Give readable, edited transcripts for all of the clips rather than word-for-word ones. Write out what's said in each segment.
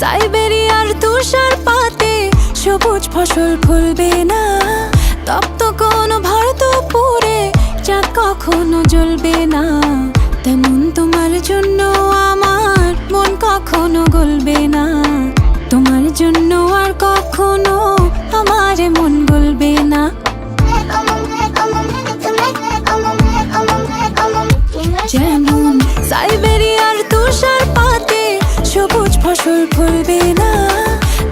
সাইবেরিয়ার তুষার পাতে সবুজ ফসল ফলবে না, তপ্ত কোনো ভারতপুরে চাঁদ কখনো জ্বলবে না। তেমন তোমার জন্য আমার মন কখনো গলবে না, তোমার জন্য আর কখনো আমার মন গলবে না। যেমন সাইবেরিয়ার তুষার পাতে সবুজ ফসল ফলবে না,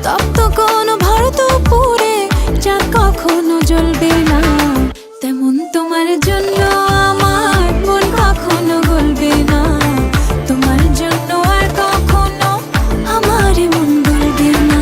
তপ্ত কোনো ভারতপুরে চাঁদ কখনো জ্বলবে না। তেমন তোমার জন্য আমার মন কখনো গলবে না, তোমার জন্য আর কখনো আমার মন গলবে না।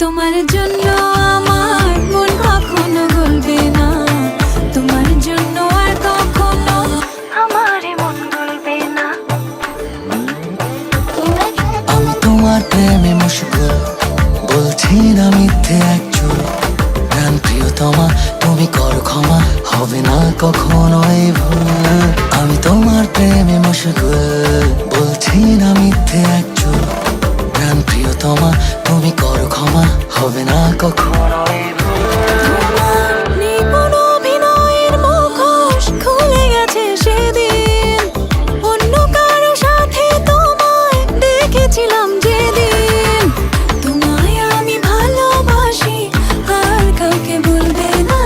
তোমার জন্য আমার মন কখনো গলবে না, তোমার জন্য আর কখনো আমার মন গলবে না। আমি তোমার প্রেমে মশগুল, বলছি না মিথ্যে একচুল। প্রাণ প্রিয়তমা তুমি করো ক্ষমা, হবে না কখনো এই ভুল। আমি তোমার প্রেমে মশগুল, বলছি না মিথ্যে একচুল। প্রাণ প্রিয়তমা তুমি করো ক্ষমা, হবে না কখনো এই ভুল। নিপুণ অভিনয়ের মুখোশ খুলে গেছে সেদিন, অন্য কারো সাথে তোমায় দেখেছিলাম যেদিন। তোমায় আমি ভালোবাসি আর কাউকে বলবে না,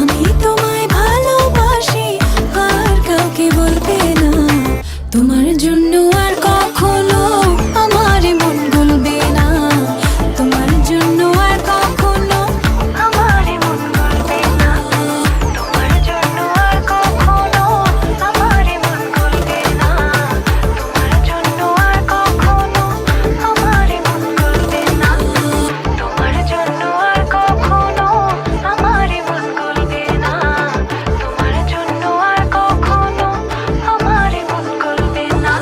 আমি তোমায় ভালোবাসি আর কাউকে বলবে না। তোমার জন্য আর কখনো আমার মন গলবে না, তোমার জন্য আর কখনো আমার মন গলবে না, তোমার জন্য আর কখনো আমার মন গলবে না, তোমার জন্য আর কখনো আমার মন গলবে না, তোমার জন্য আর কখনো আমার মন গলবে না, তোমার জন্য আর কখনো আমার মন গলবে না।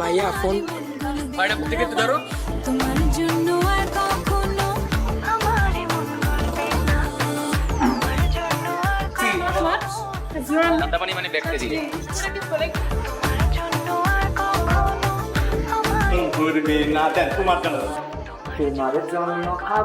ভাইয়া ফোন বাইরে থেকে একটু ধরো। তোমার জন্য আর কখনো আমার মন গলবে না, তোমার জন্য আর কখনো দাদাবানি মানে দেখতে দিই তোমার জন্য আর কখনো আমার ঘুরবি না দেন তোমার জন্য, তোমার জন্য আর